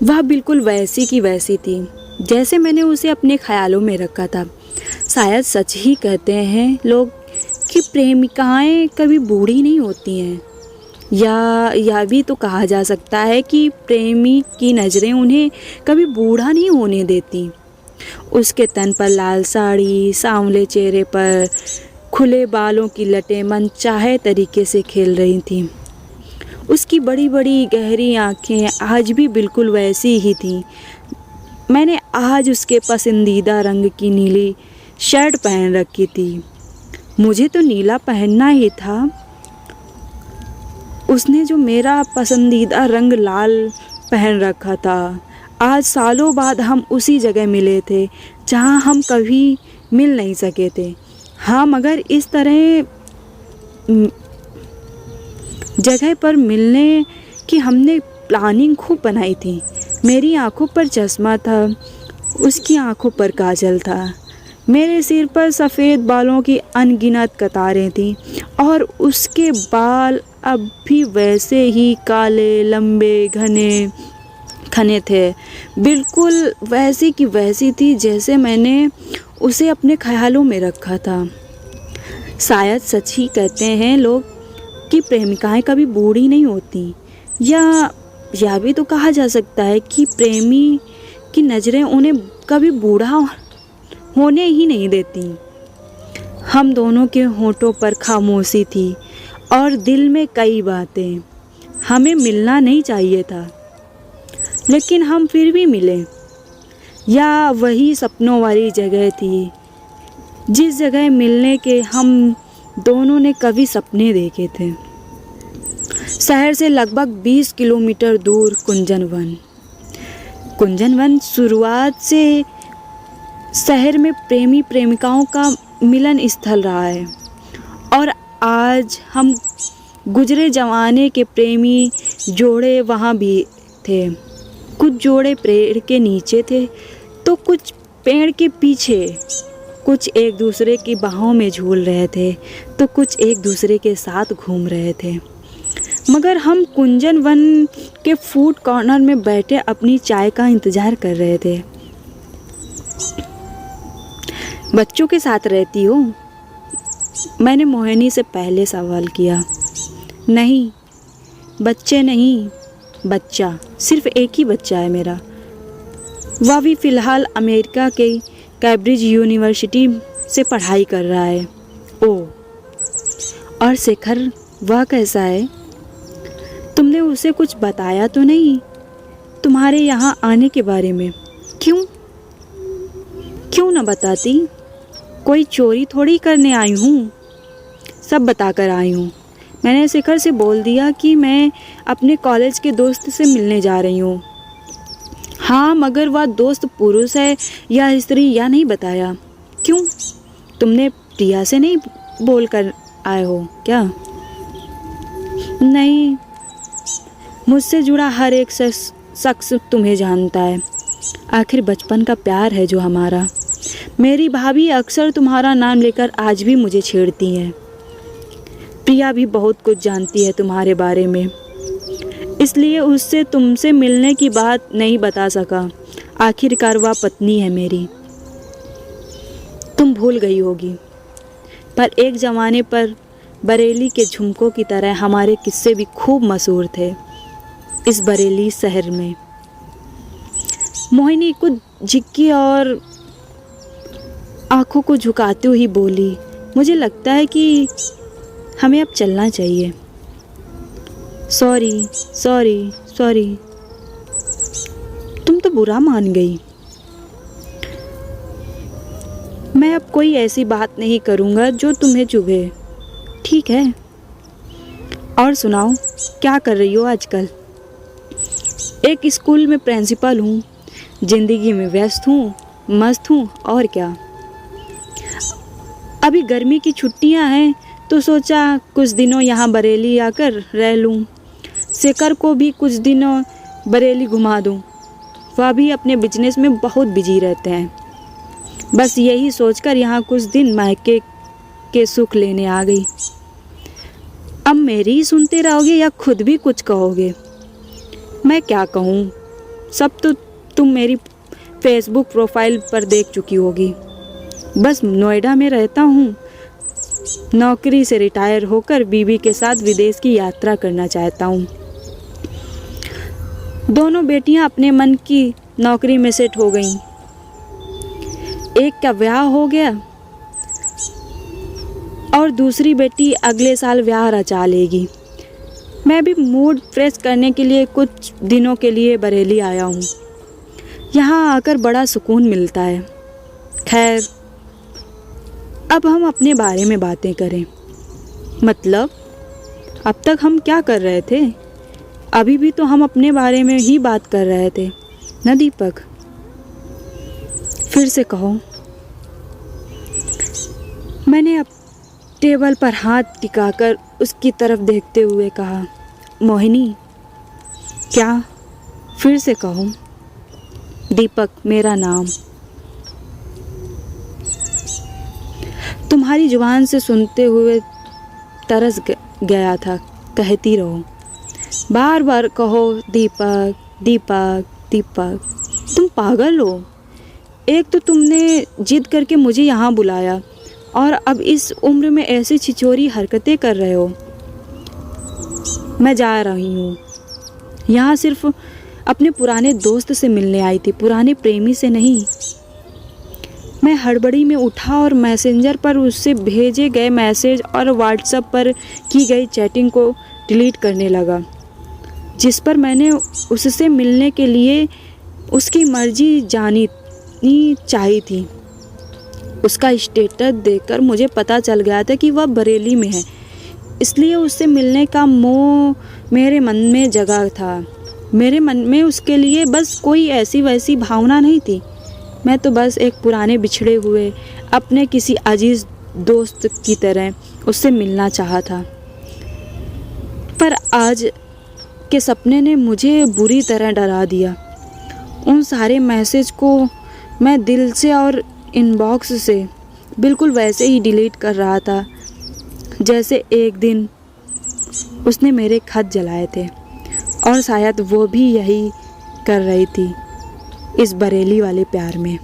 वह बिल्कुल वैसी की वैसी थी जैसे मैंने उसे अपने ख्यालों में रखा था। शायद सच ही कहते हैं लोग कि प्रेमिकाएं कभी बूढ़ी नहीं होती हैं, या यह भी तो कहा जा सकता है कि प्रेमी की नज़रें उन्हें कभी बूढ़ा नहीं होने देती। उसके तन पर लाल साड़ी, सांवले चेहरे पर खुले बालों की लटें मनचाहे तरीके से खेल रही थीं। उसकी बड़ी बड़ी गहरी आँखें आज भी बिल्कुल वैसी ही थीं। मैंने आज उसके पसंदीदा रंग की नीली शर्ट पहन रखी थी। मुझे तो नीला पहनना ही था। उसने जो मेरा पसंदीदा रंग लाल पहन रखा था। आज सालों बाद हम उसी जगह मिले थे जहाँ हम कभी मिल नहीं सके थे। हाँ, मगर इस तरह जगह पर मिलने की हमने प्लानिंग खूब बनाई थी। मेरी आंखों पर चश्मा था, उसकी आंखों पर काजल था। मेरे सिर पर सफ़ेद बालों की अनगिनत कतारें थीं और उसके बाल अब भी वैसे ही काले, लंबे, घने थे। बिल्कुल वैसी की वैसी थी जैसे मैंने उसे अपने ख्यालों में रखा था। शायद सच ही कहते हैं लोग कि प्रेमिकाएं कभी बूढ़ी नहीं होती, या यह भी तो कहा जा सकता है कि प्रेमी की नज़रें उन्हें कभी बूढ़ा होने ही नहीं देती। हम दोनों के होठों पर खामोशी थी और दिल में कई बातें। हमें मिलना नहीं चाहिए था, लेकिन हम फिर भी मिले। या वही सपनों वाली जगह थी जिस जगह मिलने के हम दोनों ने कभी सपने देखे थे। शहर से लगभग 20 किलोमीटर दूर कुंजन वन शुरुआत से शहर में प्रेमी प्रेमिकाओं का मिलन स्थल रहा है, और आज हम गुजरे जमाने के प्रेमी जोड़े वहाँ भी थे। कुछ जोड़े पेड़ के नीचे थे तो कुछ पेड़ के पीछे। कुछ एक दूसरे की बाहों में झूल रहे थे तो कुछ एक दूसरे के साथ घूम रहे थे। मगर हम कुंजन वन के फूड कॉर्नर में बैठे अपनी चाय का इंतज़ार कर रहे थे। बच्चों के साथ रहती हो? मैंने मोहिनी से पहले सवाल किया। नहीं, बच्चे नहीं, बच्चा, सिर्फ एक ही बच्चा है मेरा। वह भी फ़िलहाल अमेरिका के कैम्ब्रिज यूनिवर्सिटी से पढ़ाई कर रहा है। ओह, और शेखर, वह कैसा है? तुमने उसे कुछ बताया तो नहीं तुम्हारे यहाँ आने के बारे में? क्यों न बताती? कोई चोरी थोड़ी करने आई हूँ, सब बताकर आई हूँ। मैंने शेखर से बोल दिया कि मैं अपने कॉलेज के दोस्त से मिलने जा रही हूँ। हाँ, मगर वह दोस्त पुरुष है या स्त्री या नहीं बताया। क्यों? तुमने प्रिया से नहीं बोल कर आए हो क्या? नहीं, मुझसे जुड़ा हर एक शख्स तुम्हें जानता है। आखिर बचपन का प्यार है जो हमारा। मेरी भाभी अक्सर तुम्हारा नाम लेकर आज भी मुझे छेड़ती हैं। प्रिया भी बहुत कुछ जानती है तुम्हारे बारे में, इसलिए उससे तुमसे मिलने की बात नहीं बता सका। आखिरकार वह पत्नी है मेरी। तुम भूल गई होगी, पर एक ज़माने पर बरेली के झुमकों की तरह हमारे किस्से भी खूब मशहूर थे इस बरेली शहर में। मोहिनी कुछ झिक्की और आंखों को झुकाते हुए बोली, मुझे लगता है कि हमें अब चलना चाहिए। सॉरी, तुम तो बुरा मान गई। मैं अब कोई ऐसी बात नहीं करूँगा जो तुम्हें चुभे, ठीक है? और सुनाओ, क्या कर रही हो आजकल? एक स्कूल में प्रिंसिपल हूँ, जिंदगी में व्यस्त हूँ, मस्त हूँ, और क्या। अभी गर्मी की छुट्टियाँ हैं तो सोचा कुछ दिनों यहाँ बरेली आकर रह लूँ। शेखर को भी कुछ दिनों बरेली घुमा दूँ। वह भी अपने बिजनेस में बहुत बिजी रहते हैं। बस यही सोचकर यहाँ कुछ दिन मायके के सुख लेने आ गई। अब मेरी ही सुनते रहोगे या खुद भी कुछ कहोगे? मैं क्या कहूँ, सब तो तुम मेरी फेसबुक प्रोफाइल पर देख चुकी होगी। बस नोएडा में रहता हूँ। नौकरी से रिटायर होकर बीवी के साथ विदेश की यात्रा करना चाहता हूँ। दोनों बेटियाँ अपने मन की नौकरी में सेट हो गईं। एक का ब्याह हो गया और दूसरी बेटी अगले साल ब्याह रचा लेगी। मैं भी मूड फ्रेश करने के लिए कुछ दिनों के लिए बरेली आया हूँ। यहाँ आकर बड़ा सुकून मिलता है। खैर, अब हम अपने बारे में बातें करें। मतलब अब तक हम क्या कर रहे थे? अभी भी तो हम अपने बारे में ही बात कर रहे थे ना दीपक? फिर से कहो। मैंने अब टेबल पर हाथ टिकाकर उसकी तरफ देखते हुए कहा, मोहिनी। क्या? फिर से कहो। दीपक मेरा नाम। तुम्हारी जुबान से सुनते हुए तरस गया था। कहती रहो, बार बार कहो दीपक दीपक दीपक। तुम पागल हो। एक तो तुमने जिद करके मुझे यहाँ बुलाया और अब इस उम्र में ऐसी छिछोरी हरकतें कर रहे हो। मैं जा रही हूँ। यहाँ सिर्फ अपने पुराने दोस्त से मिलने आई थी, पुराने प्रेमी से नहीं। मैं हड़बड़ी में उठा और मैसेंजर पर उससे भेजे गए मैसेज और व्हाट्सएप पर की गई चैटिंग को डिलीट करने लगा, जिस पर मैंने उससे मिलने के लिए उसकी मर्जी जानी चाहिए थी। उसका स्टेटस देखकर मुझे पता चल गया था कि वह बरेली में है, इसलिए उससे मिलने का मोह मेरे मन में जगा था। मेरे मन में उसके लिए बस कोई ऐसी वैसी भावना नहीं थी। मैं तो बस एक पुराने बिछड़े हुए अपने किसी अजीज दोस्त की तरह उससे मिलना चाहा था। पर आज के सपने ने मुझे बुरी तरह डरा दिया। उन सारे मैसेज को मैं दिल से और इनबॉक्स से बिल्कुल वैसे ही डिलीट कर रहा था जैसे एक दिन उसने मेरे खत जलाए थे, और शायद वो भी यही कर रही थी इस बरेली वाले प्यार में।